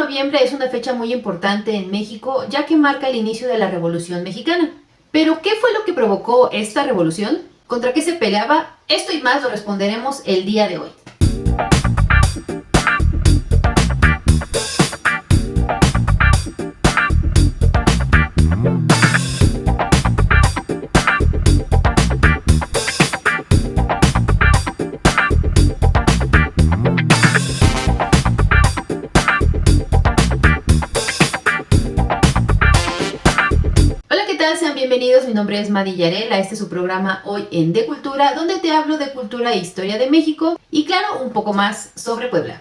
noviembre es una fecha muy importante en México, ya que marca el inicio de la Revolución Mexicana. Pero, ¿qué fue lo que provocó esta revolución? ¿Contra qué se peleaba? Esto y más lo responderemos el día de hoy. Sean bienvenidos, mi nombre es Madi Yarel, este es su programa Hoy en De Cultura, donde te hablo de cultura e historia de México y claro, un poco más sobre Puebla.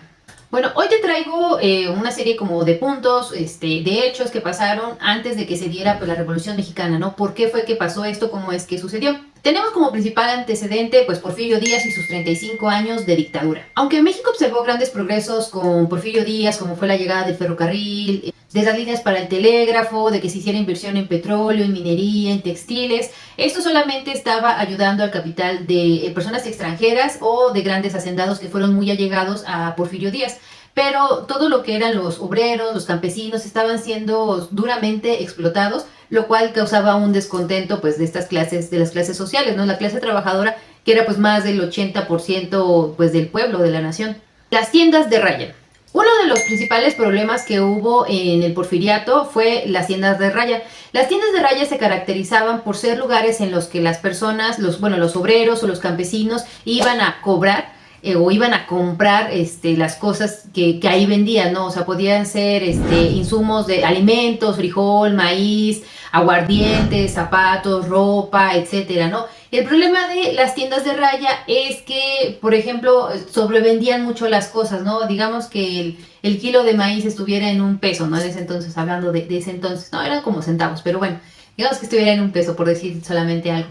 Bueno, hoy te traigo una serie como de puntos, de hechos que pasaron antes de que se diera pues, la Revolución Mexicana, ¿no? ¿Por qué fue que pasó esto? ¿Cómo es que sucedió? Tenemos como principal antecedente pues Porfirio Díaz y sus 35 años de dictadura. Aunque México observó grandes progresos con Porfirio Díaz, como fue la llegada del ferrocarril, de las líneas para el telégrafo, de que se hiciera inversión en petróleo, en minería, en textiles, esto solamente estaba ayudando al capital de personas extranjeras o de grandes hacendados que fueron muy allegados a Porfirio Díaz. Pero todo lo que eran los obreros, los campesinos, estaban siendo duramente explotados, lo cual causaba un descontento pues de estas clases, de las clases sociales, ¿no? La clase trabajadora, que era pues más del 80% pues del pueblo, de la nación. Las tiendas de raya. Uno de los principales problemas que hubo en el porfiriato fue las tiendas de raya. Las tiendas de raya se caracterizaban por ser lugares en los que las personas, los obreros o los campesinos iban a cobrar o iban a comprar las cosas que ahí vendían, ¿no? O sea, podían ser insumos de alimentos, frijol, maíz, aguardientes, zapatos, ropa, etcétera, ¿no? El problema de las tiendas de raya es que, por ejemplo, sobrevendían mucho las cosas, ¿no? Digamos que el kilo de maíz estuviera en $1, ¿no? En ese entonces, hablando de ese entonces, no, eran como centavos, pero bueno, digamos que estuviera en $1, por decir solamente algo.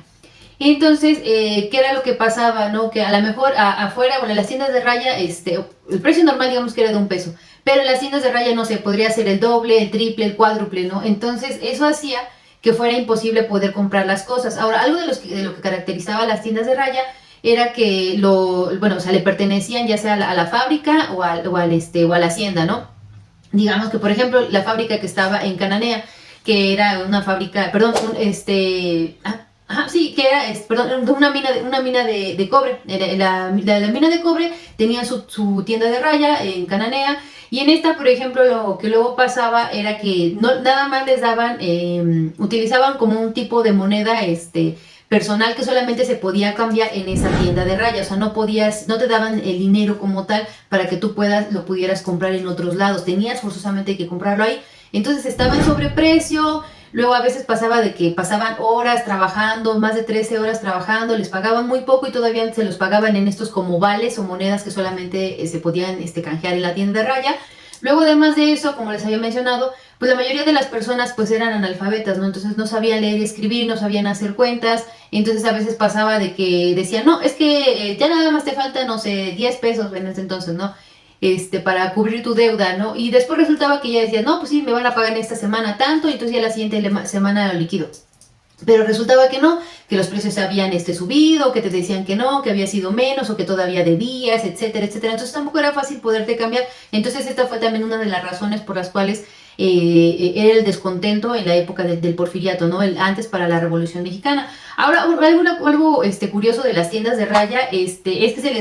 Y entonces, ¿qué era lo que pasaba, no? Que a lo mejor afuera, bueno, en las tiendas de raya, el precio normal digamos que era de $1, pero en las tiendas de raya, no sé, podría ser el doble, el triple, el cuádruple, ¿no? Entonces, eso hacía que fuera imposible poder comprar las cosas. Ahora, algo de lo que caracterizaba a las tiendas de raya era que le pertenecían ya sea a la fábrica o a la hacienda, ¿no? Digamos que, por ejemplo, la fábrica que estaba en Cananea, que era una fábrica, perdón, que era, una mina de cobre. La mina de cobre tenía su tienda de raya en Cananea. Y en esta, por ejemplo, lo que luego pasaba era que nada más les daban, utilizaban como un tipo de moneda personal que solamente se podía cambiar en esa tienda de raya. O sea, no te daban el dinero como tal para que tú lo pudieras comprar en otros lados. Tenías forzosamente que comprarlo ahí. Entonces estaba en sobreprecio. Luego a veces pasaba de que pasaban horas trabajando, más de 13 horas trabajando, les pagaban muy poco y todavía se los pagaban en estos como vales o monedas que solamente se podían canjear en la tienda de raya. Luego además de eso, como les había mencionado, pues la mayoría de las personas pues eran analfabetas, ¿no? Entonces no sabían leer y escribir, no sabían hacer cuentas, entonces a veces pasaba de que decían, no, es que ya nada más te falta, no sé, $10 en ese entonces, ¿no? Para cubrir tu deuda, ¿no? Y después resultaba que ya decía, no, pues sí, me van a pagar en esta semana tanto, y entonces ya la siguiente semana lo liquido. Pero resultaba que no, que los precios habían subido, que te decían que no, que había sido menos, o que todavía debías, etcétera, etcétera. Entonces tampoco era fácil poderte cambiar. Entonces esta fue también una de las razones por las cuales era el descontento en la época del porfiriato, ¿no? Antes para la Revolución Mexicana. Ahora, algo curioso de las tiendas de raya, es que se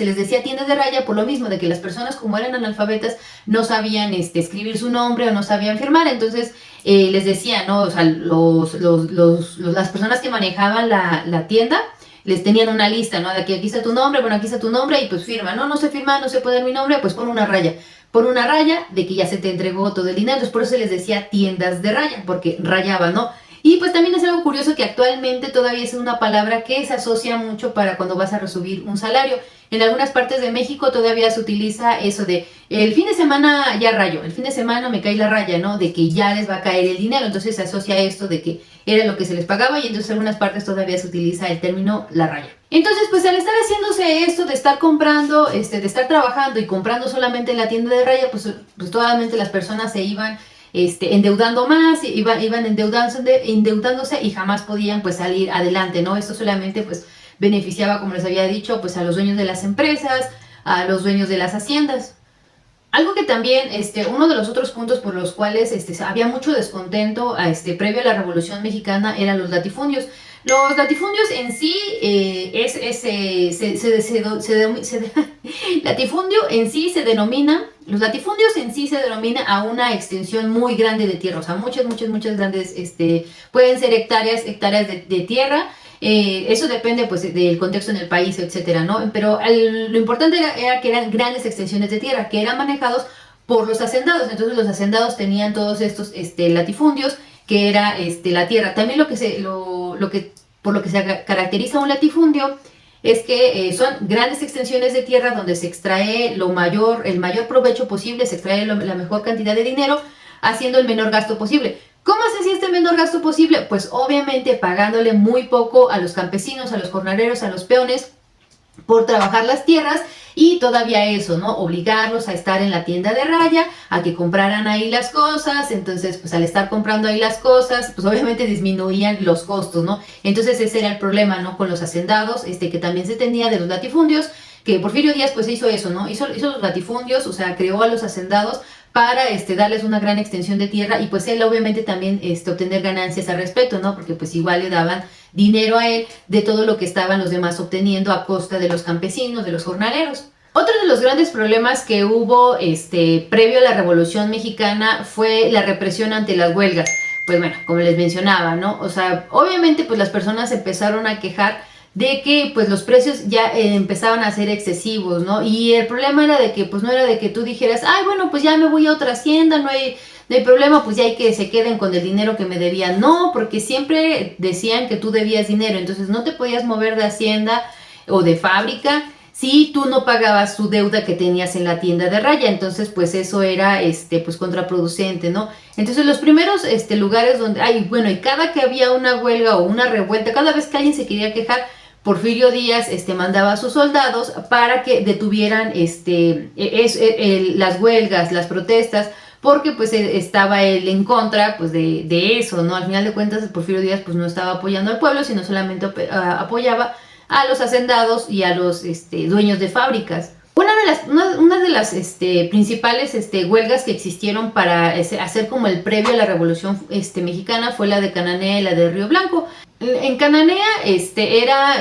les decía tiendas de raya por lo mismo, de que las personas como eran analfabetas no sabían escribir su nombre o no sabían firmar, entonces les decía, ¿no? O sea, las personas que manejaban la tienda les tenían una lista, ¿no? De que aquí está tu nombre, bueno, aquí está tu nombre y pues firma, ¿no? No se firma, no se puede dar mi nombre, pues pon una raya. Por una raya de que ya se te entregó todo el dinero. Entonces por eso se les decía tiendas de raya, porque rayaban, ¿no? Y pues también es algo curioso que actualmente todavía es una palabra que se asocia mucho para cuando vas a recibir un salario. En algunas partes de México todavía se utiliza eso de el fin de semana ya rayo, el fin de semana me cae la raya, ¿no? De que ya les va a caer el dinero. Entonces se asocia esto de que era lo que se les pagaba y entonces en algunas partes todavía se utiliza el término la raya. Entonces, pues al estar haciéndose esto de estar comprando, de estar trabajando y comprando solamente en la tienda de raya, pues totalmente las personas se iban endeudando más, iban endeudándose y jamás podían pues salir adelante, ¿no? Esto solamente pues beneficiaba, como les había dicho, pues a los dueños de las empresas, a los dueños de las haciendas. Algo que también, uno de los otros puntos por los cuales había mucho descontento previo a la Revolución Mexicana eran los latifundios. Los latifundios en sí latifundio en sí se denomina, los latifundios en sí se denomina a una extensión muy grande de tierra, o sea, muchas grandes, pueden ser hectáreas de tierra. Eso depende pues del contexto en el país, etcétera, ¿no? Pero lo importante era que eran grandes extensiones de tierra que eran manejados por los hacendados. Entonces los hacendados tenían todos estos latifundios que era la tierra. También por lo que se caracteriza un latifundio es que son grandes extensiones de tierra donde se extrae el mayor provecho posible, se extrae la mejor cantidad de dinero haciendo el menor gasto posible. ¿Cómo se hacía este menor gasto posible? Pues obviamente pagándole muy poco a los campesinos, a los jornaleros, a los peones por trabajar las tierras y todavía eso, ¿no? Obligarlos a estar en la tienda de raya, a que compraran ahí las cosas. Entonces, pues al estar comprando ahí las cosas, pues obviamente disminuían los costos, ¿no? Entonces ese era el problema, ¿no? Con los hacendados, que también se tenía de los latifundios, que Porfirio Díaz pues hizo eso, ¿no? Hizo los latifundios, o sea, creó a los hacendados para darles una gran extensión de tierra y pues él obviamente también obtener ganancias al respecto, ¿no? Porque pues igual le daban dinero a él de todo lo que estaban los demás obteniendo a costa de los campesinos, de los jornaleros. Otro de los grandes problemas que hubo previo a la Revolución Mexicana fue la represión ante las huelgas. Pues bueno, como les mencionaba, ¿no? O sea, obviamente pues las personas empezaron a quejar de que pues los precios ya empezaban a ser excesivos, ¿no? Y el problema era de que pues no era de que tú dijeras, ay, bueno, pues ya me voy a otra hacienda, no hay problema, pues ya hay que se queden con el dinero que me debían. No, porque siempre decían que tú debías dinero, entonces no te podías mover de hacienda o de fábrica si tú no pagabas tu deuda que tenías en la tienda de raya. Entonces pues eso era pues contraproducente, ¿no? Entonces los primeros lugares donde, ay, bueno, y cada que había una huelga o una revuelta, cada vez que alguien se quería quejar, Porfirio Díaz mandaba a sus soldados para que detuvieran las huelgas, las protestas, porque pues estaba él en contra pues de eso, ¿no? Al final de cuentas Porfirio Díaz pues no estaba apoyando al pueblo, sino solamente apoyaba a los hacendados y a los dueños de fábricas. Una de las principales huelgas que existieron para hacer como el previo a la Revolución Mexicana fue la de Cananea y la de Río Blanco. En Cananea era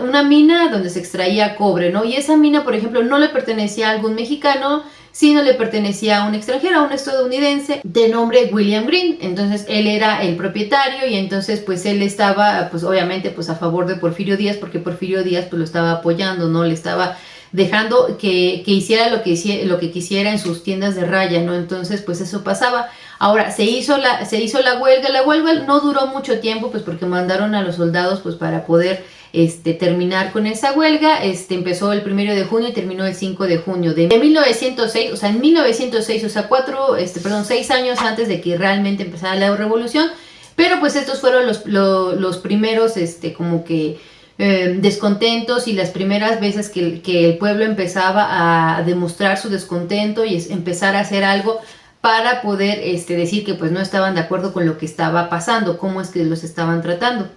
una mina donde se extraía cobre, ¿no? Y esa mina, por ejemplo, no le pertenecía a algún mexicano, sino le pertenecía a un extranjero, a un estadounidense de nombre William Green. Entonces él era el propietario y entonces pues él estaba pues obviamente pues a favor de Porfirio Díaz, porque Porfirio Díaz pues lo estaba apoyando, ¿no? Le estaba dejando que hiciera lo que quisiera en sus tiendas de raya, ¿no? Entonces pues eso pasaba. Ahora se hizo la huelga no duró mucho tiempo pues porque mandaron a los soldados pues para poder terminar con esa huelga. Empezó el 1 de junio y terminó el 5 de junio de 1906, o sea, en 1906, o sea, 6 años antes de que realmente empezara la revolución. Pero pues estos fueron los primeros como que descontentos y las primeras veces que el pueblo empezaba a demostrar su descontento y empezar a hacer algo para poder decir que pues no estaban de acuerdo con lo que estaba pasando, cómo es que los estaban tratando.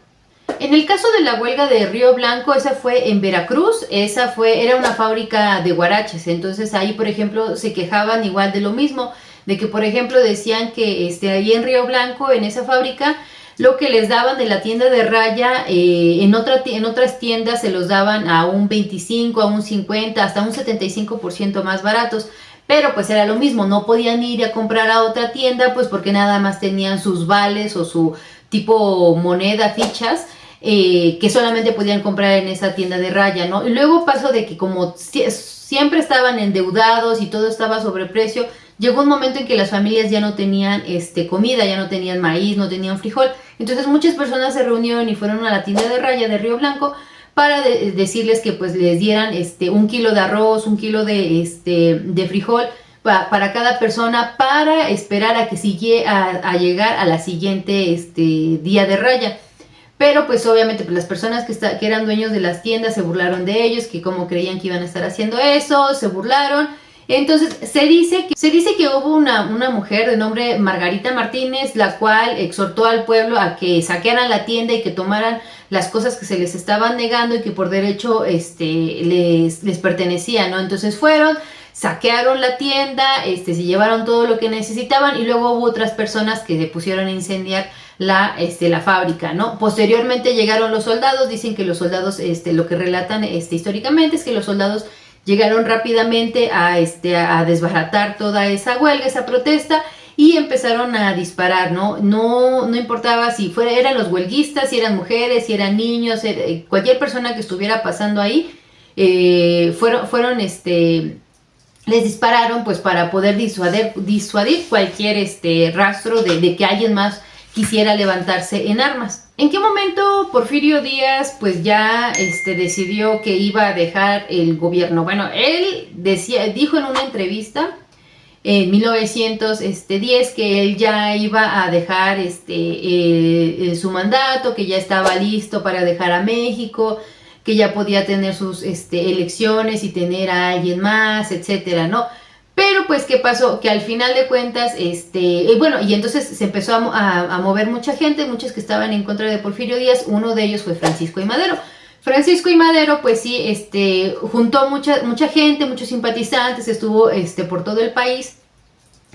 En el caso de la huelga de Río Blanco, esa fue en Veracruz, era una fábrica de huaraches. Entonces ahí, por ejemplo, se quejaban igual de lo mismo, de que, por ejemplo, decían que ahí en Río Blanco, en esa fábrica, lo que les daban de la tienda de raya, en otras tiendas se los daban a un 25, a un 50, hasta un 75% más baratos. Pero pues era lo mismo, no podían ir a comprar a otra tienda pues porque nada más tenían sus vales o su tipo moneda, fichas, que solamente podían comprar en esa tienda de raya, ¿no? Y luego pasó de que como siempre estaban endeudados y todo estaba sobreprecio, llegó un momento en que las familias ya no tenían comida, ya no tenían maíz, no tenían frijol. Entonces muchas personas se reunieron y fueron a la tienda de raya de Río Blanco para decirles que pues les dieran 1 kilo de arroz, 1 kilo de frijol para cada persona, para esperar a que a llegar a la siguiente día de raya. Pero pues obviamente pues, las personas que eran dueños de las tiendas se burlaron de ellos, que como creían que iban a estar haciendo eso, se burlaron. Entonces se dice que hubo una mujer de nombre Margarita Martínez, la cual exhortó al pueblo a que saquearan la tienda y que tomaran las cosas que se les estaban negando y que por derecho les pertenecían, ¿no? Entonces fueron, saquearon la tienda, se llevaron todo lo que necesitaban y luego hubo otras personas que se pusieron a incendiar la fábrica, ¿no? Posteriormente llegaron los soldados, dicen que los soldados, lo que relatan históricamente es que los soldados llegaron rápidamente a desbaratar toda esa huelga, esa protesta, y empezaron a disparar, ¿no? No importaba si eran los huelguistas, si eran mujeres, si eran niños, cualquier persona que estuviera pasando ahí, fueron les dispararon pues para poder disuadir cualquier rastro de que alguien más quisiera levantarse en armas. ¿En qué momento Porfirio Díaz pues ya decidió que iba a dejar el gobierno? Bueno, él dijo en una entrevista en 1910 que él ya iba a dejar su mandato, que ya estaba listo para dejar a México, que ya podía tener sus elecciones y tener a alguien más, etcétera, ¿no? Pero pues, ¿qué pasó? Que al final de cuentas, bueno, y entonces se empezó a mover mucha gente, muchos que estaban en contra de Porfirio Díaz. Uno de ellos fue Francisco I. Madero. Francisco I. Madero, pues sí, juntó mucha gente, muchos simpatizantes, estuvo por todo el país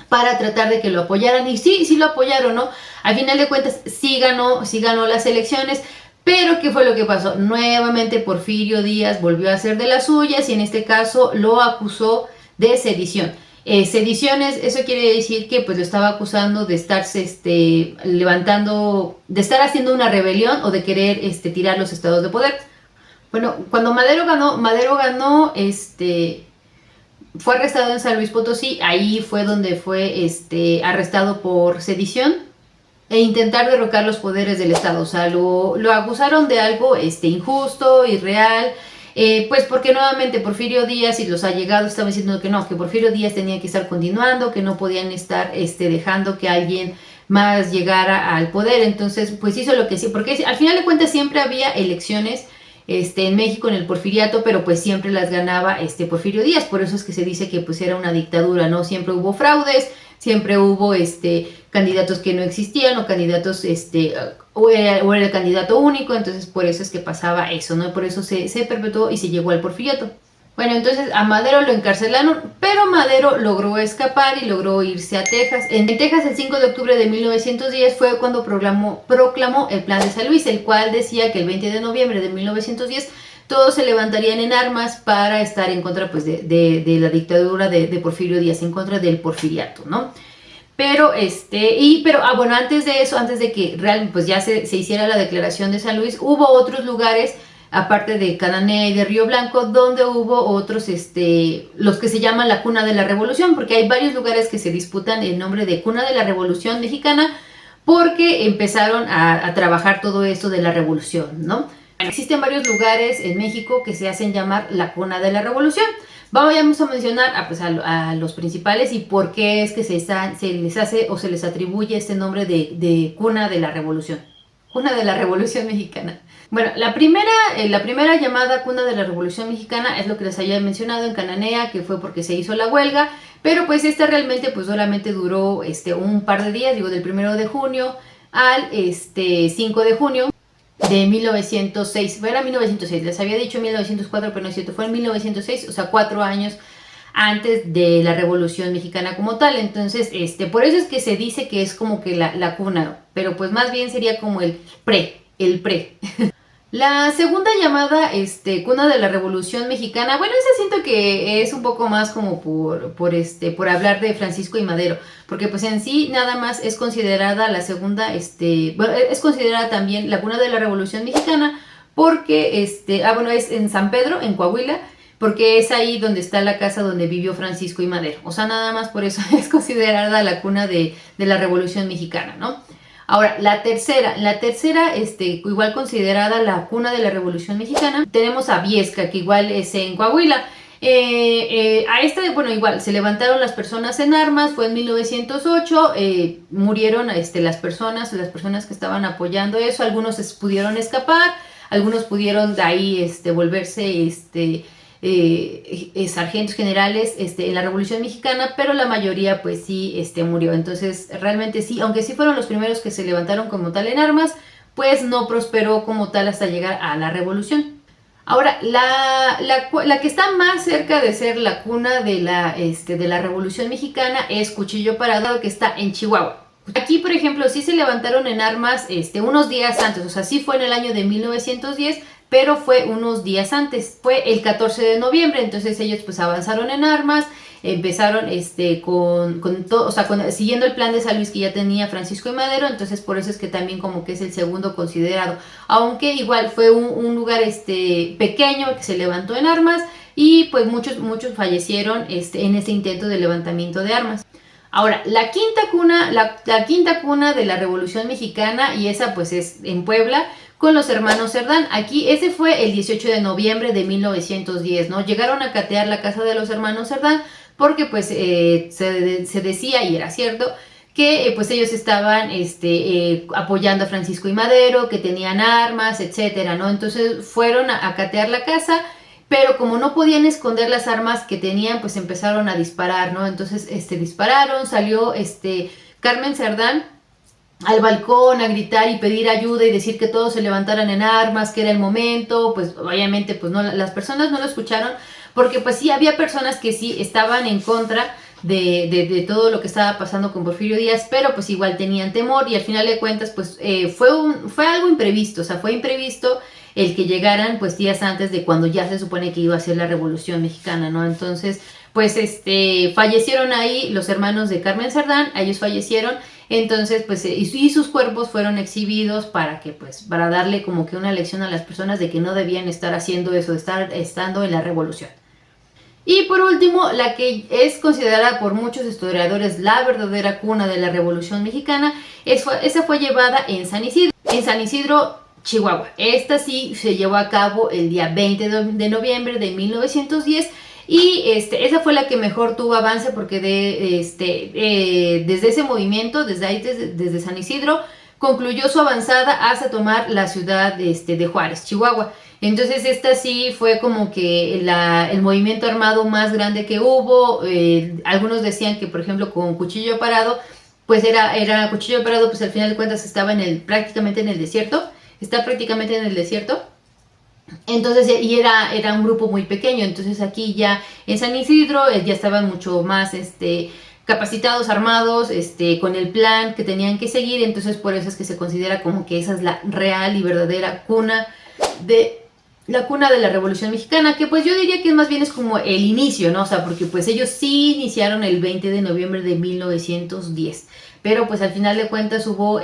para tratar de que lo apoyaran, y sí lo apoyaron, ¿no? Al final de cuentas, sí ganó las elecciones. Pero ¿qué fue lo que pasó? Nuevamente Porfirio Díaz volvió a hacer de las suyas y en este caso lo acusó de sedición. Sediciones, eso quiere decir que pues lo estaba acusando de estarse levantando, de estar haciendo una rebelión o de querer tirar los estados de poder. Bueno, cuando Madero ganó, fue arrestado en San Luis Potosí. Ahí fue donde fue arrestado por sedición e intentar derrocar los poderes del Estado. O sea, lo acusaron de algo injusto, irreal, pues porque nuevamente Porfirio Díaz y los allegados estaban diciendo que no, que Porfirio Díaz tenía que estar continuando, que no podían estar dejando que alguien más llegara al poder. Entonces, pues hizo lo que sí, porque al final de cuentas siempre había elecciones en México en el porfiriato, pero pues siempre las ganaba Porfirio Díaz. Por eso es que se dice que pues era una dictadura, ¿no? Siempre hubo fraudes, siempre hubo candidatos que no existían o candidatos o era el candidato único. Entonces por eso es que pasaba eso, ¿no? Por eso se perpetuó y se llegó al porfiriato. Bueno, entonces a Madero lo encarcelaron, pero Madero logró escapar y logró irse a Texas. En Texas, el 5 de octubre de 1910 fue cuando proclamó el Plan de San Luis, el cual decía que el 20 de noviembre de 1910 todos se levantarían en armas para estar en contra pues, de la dictadura de Porfirio Díaz, en contra del porfiriato, ¿no? Pero, bueno, antes de eso, antes de que realmente pues, ya se hiciera la declaración de San Luis, hubo otros lugares, aparte de Cananea y de Río Blanco, donde hubo otros, los que se llaman la cuna de la revolución, porque hay varios lugares que se disputan el nombre de cuna de la revolución mexicana, porque empezaron a trabajar todo esto de la revolución, ¿no? Existen varios lugares en México que se hacen llamar la cuna de la revolución. Vamos a mencionar a los principales y por qué es que se les hace o se les atribuye este nombre de cuna de la revolución. Cuna de la revolución mexicana. Bueno, la primera llamada cuna de la revolución mexicana es lo que les había mencionado en Cananea, que fue porque se hizo la huelga, pero pues esta realmente pues solamente duró un par de días, del 1 de junio al 5 de junio de 1906. Era 1906, les había dicho 1904, pero no es cierto, fue en 1906, o sea, 4 años antes de la Revolución Mexicana como tal. Entonces, por eso es que se dice que es como que la cuna, pero pues más bien sería como el pre. La segunda llamada cuna de la Revolución Mexicana, bueno, esa siento que es un poco más como por hablar de Francisco I. Madero, porque pues en sí nada más es considerada la segunda, bueno, es considerada también la cuna de la Revolución Mexicana, porque es en San Pedro, en Coahuila, porque es ahí donde está la casa donde vivió Francisco I. Madero. O sea, nada más por eso es considerada la cuna de la Revolución Mexicana, ¿no? Ahora, la tercera, igual considerada la cuna de la Revolución Mexicana, tenemos a Viesca, que igual es en Coahuila. A bueno, igual, se levantaron las personas en armas, fue en 1908, murieron las personas que estaban apoyando eso, algunos pudieron escapar, algunos pudieron de ahí volverse sargentos generales en la Revolución Mexicana, pero la mayoría pues sí murió. Entonces realmente sí, aunque sí fueron los primeros que se levantaron como tal en armas, pues no prosperó como tal hasta llegar a la revolución. Ahora, la que está más cerca de ser la cuna de la Revolución Mexicana es Cuchillo Parado, que está en Chihuahua. Aquí, por ejemplo, sí se levantaron en armas unos días antes, o sea, sí fue en el año de 1910, pero fue unos días antes, fue el 14 de noviembre, entonces ellos pues avanzaron en armas, empezaron con todo, o sea, siguiendo el plan de San Luis que ya tenía Francisco y Madero, entonces por eso es que también como que es el segundo considerado, aunque igual fue un lugar pequeño que se levantó en armas y pues muchos fallecieron en ese intento de levantamiento de armas. Ahora, la quinta cuna de la Revolución Mexicana, y esa pues es en Puebla, con los hermanos Cerdán. Aquí, ese fue el 18 de noviembre de 1910, ¿no? Llegaron a catear la casa de los hermanos Cerdán porque pues se decía, y era cierto, que pues ellos estaban apoyando a Francisco y Madero, que tenían armas, etcétera, ¿no? Entonces fueron a catear la casa, pero como no podían esconder las armas que tenían, pues empezaron a disparar, ¿no? Entonces dispararon, salió Carmen Cerdán al balcón a gritar y pedir ayuda y decir que todos se levantaran en armas, que era el momento. Pues obviamente pues no, las personas no lo escucharon, porque pues sí había personas que sí estaban en contra de todo lo que estaba pasando con Porfirio Díaz, pero pues igual tenían temor, y al final de cuentas pues fue algo imprevisto, o sea, fue imprevisto el que llegaran pues días antes de cuando ya se supone que iba a ser la Revolución Mexicana, ¿no? Entonces pues fallecieron ahí los hermanos de Carmen Cerdán, ellos fallecieron. Entonces, pues, y sus cuerpos fueron exhibidos para darle como que una lección a las personas de que no debían estar haciendo eso, estando en la revolución. Y por último, la que es considerada por muchos historiadores la verdadera cuna de la Revolución Mexicana, esa fue llevada en San Isidro, Chihuahua. Esta sí se llevó a cabo el día 20 de noviembre de 1910. Y esa fue la que mejor tuvo avance, porque desde ese movimiento, desde San Isidro, concluyó su avanzada hasta tomar la ciudad de Juárez, Chihuahua. Entonces esta sí fue como que el movimiento armado más grande que hubo. Algunos decían que, por ejemplo, con Cuchillo Parado, pues era Cuchillo Parado, pues al final de cuentas estaba prácticamente en el desierto. Está prácticamente en el desierto. Entonces, y era un grupo muy pequeño. Entonces aquí ya en San Isidro ya estaban mucho más capacitados, armados, con el plan que tenían que seguir. Entonces por eso es que se considera como que esa es la real y verdadera cuna de la Revolución Mexicana, que pues yo diría que más bien es como el inicio, ¿no? O sea, porque pues ellos sí iniciaron el 20 de noviembre de 1910, pero pues al final de cuentas hubo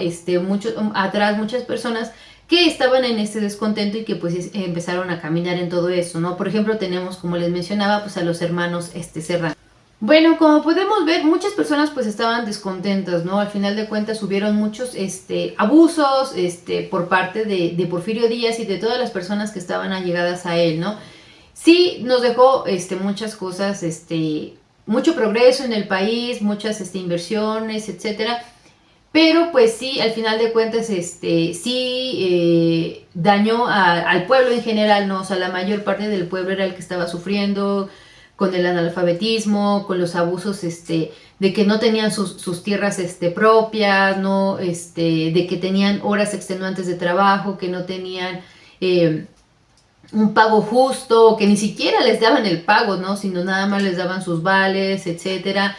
atrás muchas personas que estaban en este descontento y que pues empezaron a caminar en todo eso, ¿no? Por ejemplo, tenemos, como les mencionaba, pues a los hermanos Serrano. Bueno, como podemos ver, muchas personas pues estaban descontentas, ¿no? Al final de cuentas hubieron muchos abusos por parte de Porfirio Díaz y de todas las personas que estaban allegadas a él, ¿no? Sí nos dejó muchas cosas, mucho progreso en el país, muchas inversiones, etcétera. Pero pues sí, al final de cuentas dañó al pueblo en general, ¿no? O sea, la mayor parte del pueblo era el que estaba sufriendo con el analfabetismo, con los abusos de que no tenían sus tierras propias, ¿no? De que tenían horas extenuantes de trabajo, que no tenían un pago justo, que ni siquiera les daban el pago, ¿no? Sino nada más les daban sus vales, etcétera.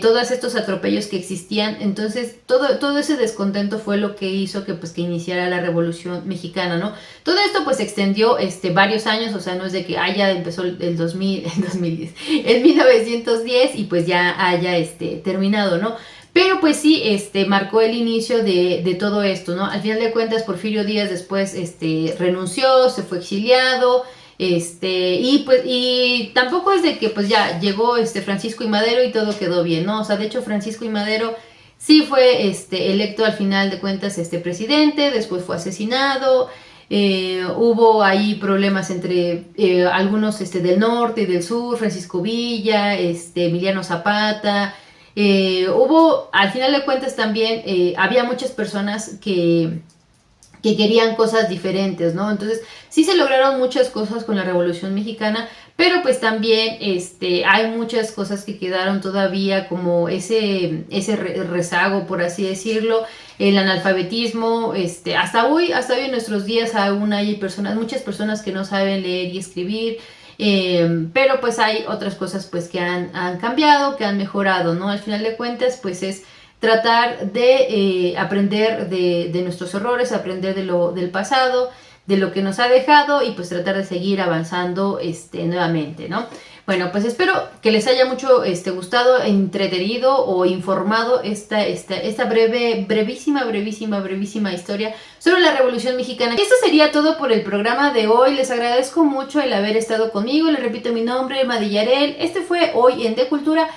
Todos estos atropellos que existían. Entonces todo ese descontento fue lo que hizo que iniciara la Revolución Mexicana, ¿no? Todo esto pues se extendió varios años, o sea, no es de que ya empezó el 2010, el 1910 y pues ya haya terminado, ¿no? Pero pues sí, marcó el inicio de todo esto, ¿no? Al final de cuentas, Porfirio Díaz después renunció, se fue exiliado. Y tampoco es de que pues ya llegó Francisco y Madero y todo quedó bien, ¿no? O sea, de hecho Francisco y Madero sí fue electo al final de cuentas presidente, después fue asesinado. Hubo ahí problemas entre algunos del norte y del sur, Francisco Villa, Emiliano Zapata. Al final de cuentas también había muchas personas que que querían cosas diferentes, ¿no? Entonces, sí se lograron muchas cosas con la Revolución Mexicana, pero pues también hay muchas cosas que quedaron todavía como ese rezago, por así decirlo, el analfabetismo, hasta hoy en nuestros días aún hay personas, muchas personas que no saben leer y escribir, pero pues hay otras cosas pues que han cambiado, que han mejorado, ¿no? Al final de cuentas, pues es tratar de aprender de nuestros errores, aprender del pasado, de lo que nos ha dejado y pues tratar de seguir avanzando nuevamente, ¿no? Bueno, pues espero que les haya mucho gustado, entretenido o informado esta brevísima historia sobre la Revolución Mexicana. Esto sería todo por el programa de hoy. Les agradezco mucho el haber estado conmigo. Les repito mi nombre, Emma Villarel. Este fue Hoy en De Cultura.